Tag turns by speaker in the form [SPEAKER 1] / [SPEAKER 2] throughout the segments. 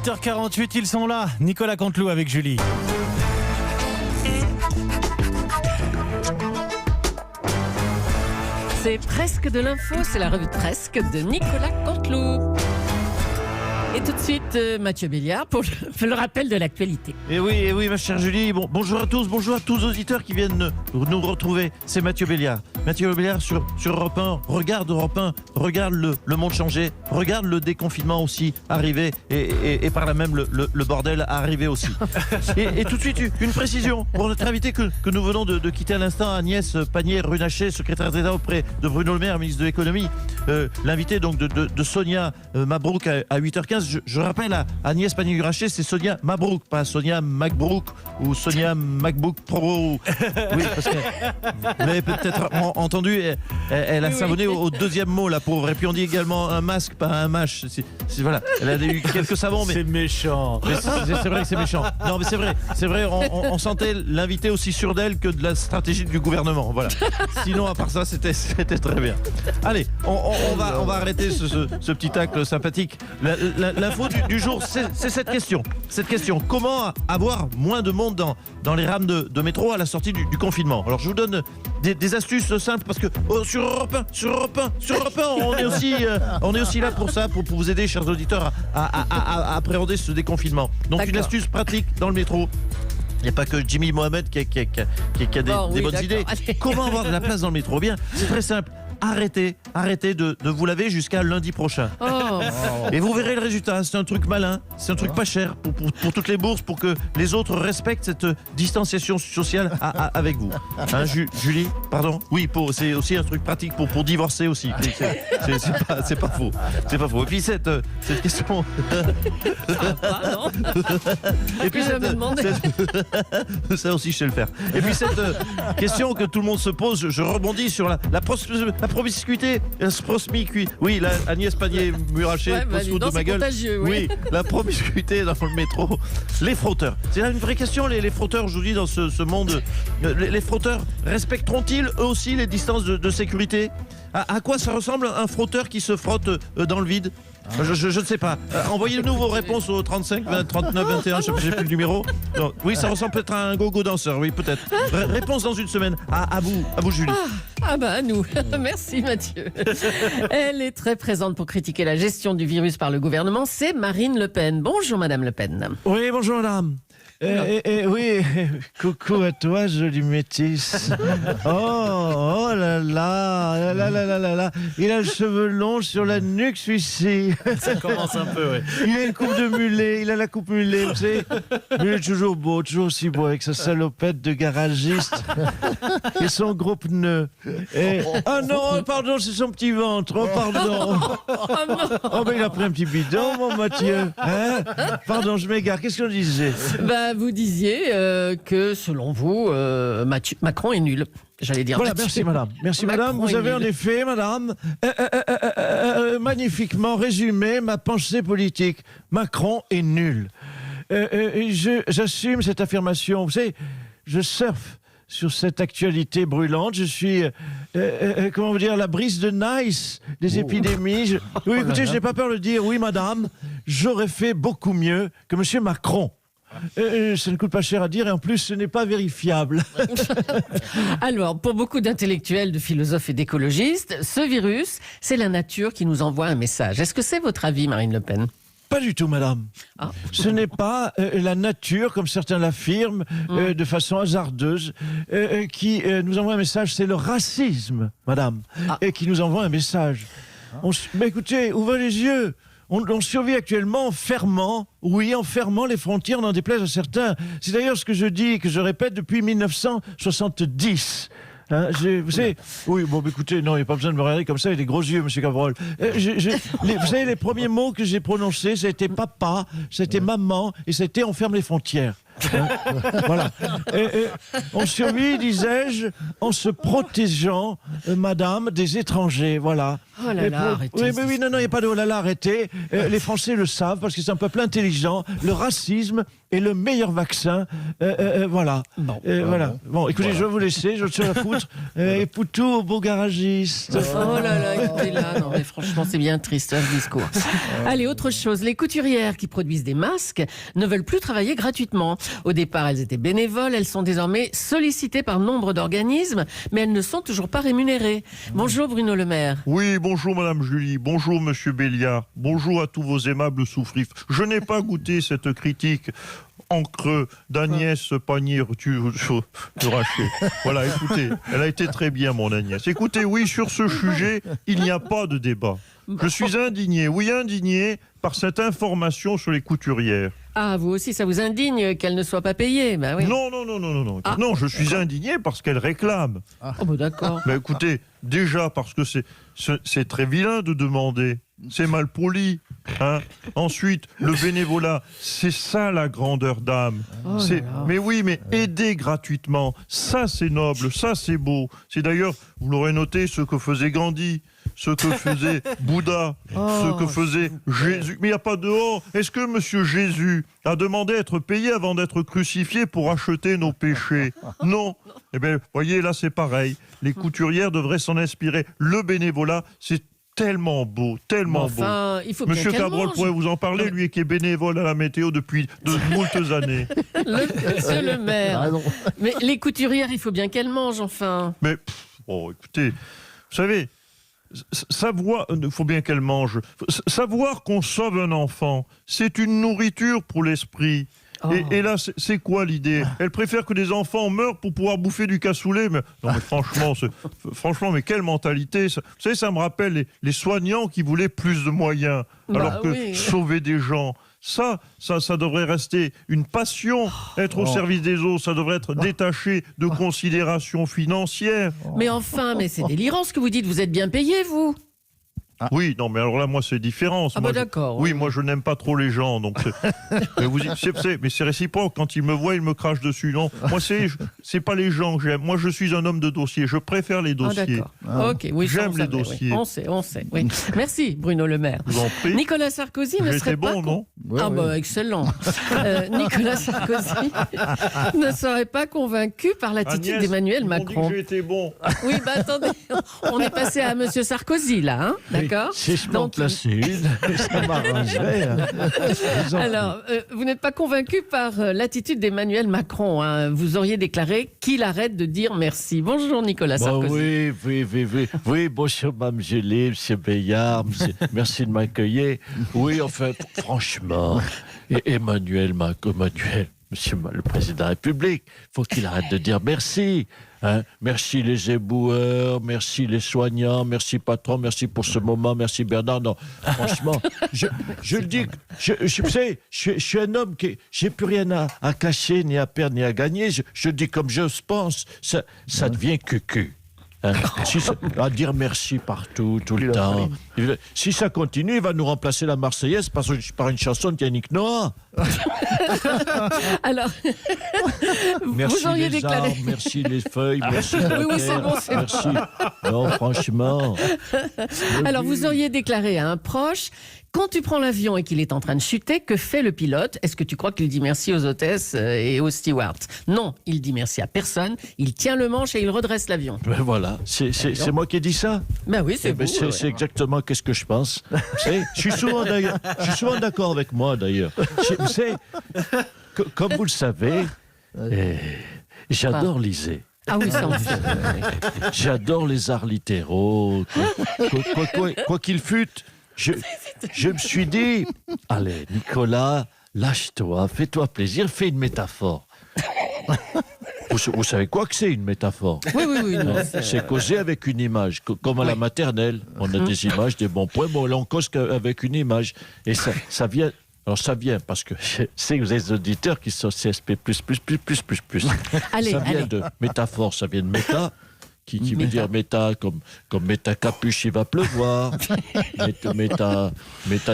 [SPEAKER 1] 8h48, ils sont là. Nicolas Canteloup avec Julie.
[SPEAKER 2] C'est presque de l'info, c'est la revue de presque de Nicolas Canteloup. Et tout de suite, Mathieu Béliard pour le rappel de l'actualité.
[SPEAKER 3] Et oui, ma chère Julie. Bonjour à tous aux auditeurs qui viennent nous retrouver. C'est Mathieu Béliard. Mathieu Béliard sur Europe 1. Regarde Europe 1, regarde le monde changer, regarde le déconfinement aussi arriver et par là même le bordel arriver aussi. Et tout de suite, une précision pour notre invité que nous venons de quitter à l'instant, Agnès Pannier-Runacher, secrétaire d'État auprès de Bruno Le Maire, ministre de l'économie. L'invité donc de Sonia Mabrouk à 8h15. Je rappelle à Agnès Pannier-Runacher, c'est Sonia Mabrouk, pas Sonia MacBrook ou Sonia MacBook Pro. Oui, parce que vous l'avez peut-être entendu, elle a savonné au deuxième mot, la pauvre. Et puis on dit également un masque, pas un mâche. Voilà, elle a eu quelques savons, mais
[SPEAKER 1] c'est méchant.
[SPEAKER 3] Mais c'est vrai que c'est méchant. Non, mais c'est vrai. On sentait l'invité aussi sûr d'elle que de la stratégie du gouvernement. Voilà. Sinon, à part ça, c'était très bien. Allez, on va arrêter ce petit tacle sympathique. L'info du jour, c'est cette question. Comment avoir moins de monde dans les rames de métro à la sortie du confinement? Alors, je vous donne des astuces simples parce que sur Europe 1, on est aussi là pour ça, pour vous aider, chers auditeurs, à appréhender ce déconfinement. Donc,
[SPEAKER 2] D'accord.
[SPEAKER 3] Une astuce pratique dans le métro. Il n'y a pas que Jimmy Mohamed qui a des bonnes idées.
[SPEAKER 2] Allez.
[SPEAKER 3] Comment avoir de la place dans le métro? Bien, c'est très simple. Arrêtez de vous laver jusqu'à lundi prochain.
[SPEAKER 2] Oh.
[SPEAKER 3] Et vous verrez le résultat. C'est un truc malin, c'est un truc pas cher pour toutes les bourses, pour que les autres respectent cette distanciation sociale avec vous. Hein, Julie, pardon? Oui, c'est aussi un truc pratique pour divorcer aussi. C'est pas faux. C'est pas faux. Et puis cette question.
[SPEAKER 2] Pardon.
[SPEAKER 3] Et puis ça aussi je sais le faire. Et puis cette question que tout le monde se pose, je rebondis sur la promiscuité, oui, la Agnès Pannier-Runacher,
[SPEAKER 2] Ouais,
[SPEAKER 3] de ma gueule. Oui, la promiscuité dans le métro. Les frotteurs. C'est là une vraie question, les frotteurs aujourd'hui dans ce monde. Les frotteurs respecteront-ils eux aussi les distances de sécurité? À quoi ça ressemble un frotteur qui se frotte dans le vide? Je ne sais pas. Envoyez-nous vos réponses au 35 20 39 21. Je n'ai plus le numéro. Non. Oui, ça ressemble peut-être à un gogo danseur. Oui, peut-être. Réponse dans une semaine. À vous, Julie.
[SPEAKER 2] À nous. Merci Mathieu. Elle est très présente pour critiquer la gestion du virus par le gouvernement. C'est Marine Le Pen. Bonjour Madame Le Pen.
[SPEAKER 3] Oui, bonjour madame. Oui, coucou à toi, jolie métisse. Oh là là. Il a le cheveu long sur la nuque, celui-ci.
[SPEAKER 1] Ça commence un peu, ouais.
[SPEAKER 3] Il a une coupe de mulet, il a la coupe mulet, vous savez. Il est toujours beau, toujours aussi beau, avec sa salopette de garagiste et son gros pneu. Ah non, pardon, c'est son petit ventre. Oh, pardon. Oh, mais il a pris un petit bidon, mon Mathieu. Hein? Pardon, je m'égare. Qu'est-ce qu'on disait?
[SPEAKER 2] Vous disiez que selon vous, Macron est nul. J'allais dire.
[SPEAKER 3] Voilà,
[SPEAKER 2] Mathieu.
[SPEAKER 3] merci madame. Merci madame.
[SPEAKER 2] Macron
[SPEAKER 3] Vous avez
[SPEAKER 2] est
[SPEAKER 3] en
[SPEAKER 2] nul.
[SPEAKER 3] effet, madame, magnifiquement résumé ma pensée politique. Macron est nul. J'assume cette affirmation. Vous savez, je surfe sur cette actualité brûlante. Je suis, comment vous dire, la brise de Nice des épidémies. Oui, écoutez, je n'ai pas peur de le dire. Oui, madame, j'aurais fait beaucoup mieux que monsieur Macron. Ça ne coûte pas cher à dire et en plus ce n'est pas vérifiable.
[SPEAKER 2] Alors, pour beaucoup d'intellectuels, de philosophes et d'écologistes, ce virus, c'est la nature qui nous envoie un message. Est-ce que c'est votre avis, Marine Le Pen?
[SPEAKER 3] Pas du tout, madame.
[SPEAKER 2] Ah.
[SPEAKER 3] Ce n'est pas la nature, comme certains l'affirment, de façon hasardeuse, qui nous envoie un message. C'est le racisme, madame, qui nous envoie un message. Mais écoutez, ouvrez les yeux. On survit actuellement en fermant les frontières, n'en déplaise à certains. C'est d'ailleurs ce que je dis, que je répète depuis 1970. Hein, vous savez, oui, bon, écoutez, non, il n'y a pas besoin de me regarder comme ça, il a des gros yeux, monsieur Cabrol. Vous savez, les premiers mots que j'ai prononcés, ça a été papa, ça a été maman, et ça a été on ferme les frontières. Voilà. On survit, disais-je, en se protégeant, madame, des étrangers. Voilà.
[SPEAKER 2] Oh là là, arrêtez.
[SPEAKER 3] Oui, non, il n'y a pas de oh là là, arrêtez. Les Français le savent parce que c'est un peuple intelligent. Le racisme est le meilleur vaccin. Voilà. Voilà. Bon, écoutez, je vais vous laisser, je suis à foutre. Et Poutou au beau garagiste.
[SPEAKER 2] Oh là là, écoutez là, non mais franchement c'est bien triste ce discours. Allez, autre chose, les couturières qui produisent des masques ne veulent plus travailler gratuitement. Au départ, elles étaient bénévoles, elles sont désormais sollicitées par nombre d'organismes, mais elles ne sont toujours pas rémunérées. Bonjour Bruno Le Maire.
[SPEAKER 4] Oui, bonjour Madame Julie, bonjour Monsieur Béliard, bonjour à tous vos aimables souffrifs. Je n'ai pas goûté cette critique en creux d'Agnès Pannier-Runacher. Voilà, écoutez, elle a été très bien mon Agnès. Écoutez, oui, sur ce sujet, il n'y a pas de débat. Je suis indigné, par cette information sur les couturières.
[SPEAKER 2] Ah, vous aussi, ça vous indigne qu'elles ne soient pas payées? Bah oui.
[SPEAKER 4] Non.
[SPEAKER 2] Ah.
[SPEAKER 4] Non, je suis indigné parce qu'elles réclament.
[SPEAKER 2] Oh bah d'accord.
[SPEAKER 4] Mais écoutez, déjà parce que c'est très vilain de demander. C'est mal poli. Hein. Ensuite, le bénévolat, c'est ça la grandeur d'âme.
[SPEAKER 2] Oh là là.
[SPEAKER 4] Mais oui, mais aider gratuitement, ça c'est noble, ça c'est beau. C'est d'ailleurs, vous l'aurez noté, ce que faisait Gandhi, ce que faisait Bouddha, ce que faisait Jésus. Mais il n'y a pas de oh. Est-ce que Monsieur Jésus a demandé à être payé avant d'être crucifié pour acheter nos péchés? Non. Eh bien, voyez, là c'est pareil. Les couturières devraient s'en inspirer. Le bénévolat, c'est tellement beau, tellement beau.
[SPEAKER 2] Il faut bien
[SPEAKER 4] Monsieur
[SPEAKER 2] qu'elles
[SPEAKER 4] Cabrol
[SPEAKER 2] mangent.
[SPEAKER 4] pourrait vous en parler, lui qui est bénévole à la météo depuis de moultes années.
[SPEAKER 2] Monsieur Le Maire. Mais les couturières, il faut bien qu'elles mangent, enfin.
[SPEAKER 4] Mais, écoutez, vous savez, savoir, il faut bien qu'elle mange. Savoir qu'on sauve un enfant, c'est une nourriture pour l'esprit.
[SPEAKER 2] Oh.
[SPEAKER 4] Et là, c'est quoi l'idée? Elle préfère que des enfants meurent pour pouvoir bouffer du cassoulet. Mais, non, mais franchement, mais quelle mentalité ça. Vous savez, ça me rappelle les soignants qui voulaient plus de moyens, alors que
[SPEAKER 2] oui.
[SPEAKER 4] sauver des gens, ça devrait rester une passion, être au service des autres, ça devrait être détaché de considérations financières.
[SPEAKER 2] Mais enfin, mais c'est délirant ce que vous dites. Vous êtes bien payé, vous?
[SPEAKER 4] Oui, non, mais alors là, moi, c'est différent.
[SPEAKER 2] Ah bah d'accord.
[SPEAKER 4] Oui, moi, je n'aime pas trop les gens, donc. Mais c'est réciproque. Quand ils me voient, ils me crachent dessus. Non, moi, c'est pas les gens que j'aime. Moi, je suis un homme de dossier. Je préfère les dossiers.
[SPEAKER 2] D'accord. Ok, oui, ça,
[SPEAKER 4] J'aime
[SPEAKER 2] on
[SPEAKER 4] les
[SPEAKER 2] savait,
[SPEAKER 4] dossiers.
[SPEAKER 2] Oui. On sait. Oui. Merci, Bruno Le Maire.
[SPEAKER 4] Je vous en prie.
[SPEAKER 2] Nicolas Sarkozy ne
[SPEAKER 4] J'ai
[SPEAKER 2] serait
[SPEAKER 4] été
[SPEAKER 2] pas
[SPEAKER 4] bon, non?
[SPEAKER 2] bah excellent. Nicolas Sarkozy ne serait pas convaincu par l'attitude
[SPEAKER 4] Agnès,
[SPEAKER 2] d'Emmanuel
[SPEAKER 4] ils m'ont dit
[SPEAKER 2] Macron.
[SPEAKER 4] que j'ai été bon.
[SPEAKER 2] Oui, bah attendez, on est passé à Monsieur Sarkozy là, hein, d'accord?
[SPEAKER 3] Si je peux en
[SPEAKER 2] Donc,
[SPEAKER 3] placer une, ça m'arrangerait.
[SPEAKER 2] alors, vous n'êtes pas convaincu par l'attitude d'Emmanuel Macron. Hein. Vous auriez déclaré qu'il arrête de dire merci. Bonjour Nicolas Sarkozy.
[SPEAKER 3] Oui, bonjour Mme Julie, M. Bayard, merci de m'accueillir. Oui, enfin, franchement, Emmanuel Macron, Monsieur le Président de la République, faut qu'il arrête de dire merci. Hein, merci les éboueurs, merci les soignants, merci patron, merci pour ce moment, merci Bernard. Non, franchement, je le dis, je suis un homme qui j'ai plus rien à cacher, ni à perdre, ni à gagner. Je dis comme je pense, ça devient cucu. Hein, à dire merci partout, tout le temps. Si ça continue, il va nous remplacer la Marseillaise par une chanson de Yannick Noah.
[SPEAKER 2] Alors,
[SPEAKER 3] Merci
[SPEAKER 2] vous auriez
[SPEAKER 3] les
[SPEAKER 2] déclaré.
[SPEAKER 3] arbres, merci les feuilles, merci la
[SPEAKER 2] Oui, c'est
[SPEAKER 3] terre,
[SPEAKER 2] bon, c'est
[SPEAKER 3] merci. Non, franchement.
[SPEAKER 2] Alors, vous auriez déclaré à un proche, quand tu prends l'avion et qu'il est en train de chuter, que fait le pilote? Est-ce que tu crois qu'il dit merci aux hôtesses et aux stewards? Non, il dit merci à personne, il tient le manche et il redresse l'avion.
[SPEAKER 3] Ben voilà, c'est moi qui ai dit ça.
[SPEAKER 2] Ben oui, c'est vous.
[SPEAKER 3] C'est exactement qu'est-ce que je pense. Vous savez, je suis souvent d'accord avec moi d'ailleurs. Vous savez, comme vous le savez, j'adore liser.
[SPEAKER 2] Ah oui, ça on fait.
[SPEAKER 3] J'adore les arts littéraux. Quoi qu'il fût, je me suis dit, allez, Nicolas, lâche-toi, fais-toi plaisir, fais une métaphore. Vous savez quoi que c'est une métaphore?
[SPEAKER 2] Oui. Non,
[SPEAKER 3] c'est causer avec une image, comme à la maternelle. On a des images, des bons points, mais là on cause avec une image. Et ça vient... Alors ça vient parce que je sais que vous avez des auditeurs qui sont CSP+++++.
[SPEAKER 2] Allez,
[SPEAKER 3] Ça vient de métaphore, ça vient de méta, qui veut dire méta, comme méta capuche, il va pleuvoir. méta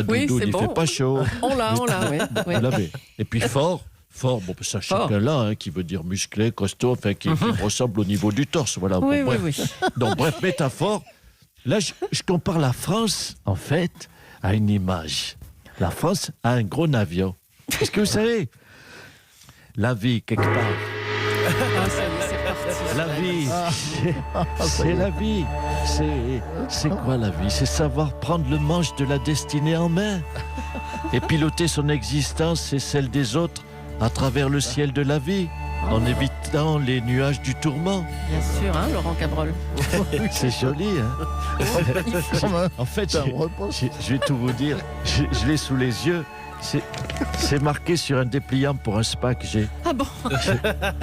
[SPEAKER 2] Oui,
[SPEAKER 3] doudoune,
[SPEAKER 2] c'est
[SPEAKER 3] il
[SPEAKER 2] bon.
[SPEAKER 3] fait pas chaud.
[SPEAKER 2] On l'a, oui.
[SPEAKER 3] Vous l'avez. Et puis fort, Fort, bon, ça
[SPEAKER 2] Fort.
[SPEAKER 3] chacun là, hein, qui veut dire musclé, costaud, enfin, qui me ressemble au niveau du torse. Voilà.
[SPEAKER 2] Oui,
[SPEAKER 3] Bon,
[SPEAKER 2] oui,
[SPEAKER 3] bref.
[SPEAKER 2] oui.
[SPEAKER 3] Donc, bref, métaphore. Là, je compare la France, en fait, à une image. La France a un gros avion. Est-ce que vous savez, la vie, quelque part,
[SPEAKER 2] Ah, ça y est, c'est parti.
[SPEAKER 3] la vie, c'est la vie. C'est quoi la vie? C'est savoir prendre le manche de la destinée en main et piloter son existence et celle des autres à travers le ciel de la vie, en évitant les nuages du tourment.
[SPEAKER 2] Bien sûr, hein, Laurent Cabrol.
[SPEAKER 3] C'est joli, hein? En fait, je vais tout vous dire. Je l'ai sous les yeux. C'est marqué sur un dépliant pour un spa que j'ai.
[SPEAKER 2] Ah bon?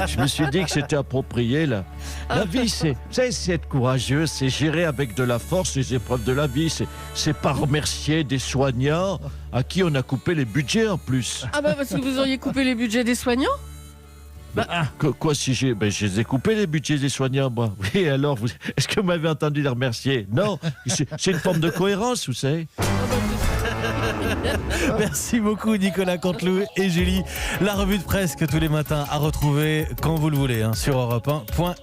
[SPEAKER 3] Je me suis dit que c'était approprié, là. La vie, c'est être courageux, c'est gérer avec de la force les épreuves de la vie. C'est pas remercier des soignants à qui on a coupé les budgets en plus.
[SPEAKER 2] Ah bah parce que vous auriez coupé les budgets des soignants?
[SPEAKER 3] Quoi, si j'ai... Ben, je les ai coupés, les budgets des soignants, moi. Oui, alors, est-ce que vous m'avez entendu les remercier? Non, c'est une forme de cohérence, vous savez.
[SPEAKER 1] Merci beaucoup Nicolas Canteloup et Julie. La revue de presse que tous les matins à retrouver quand vous le voulez, hein, sur Europe 1.fr.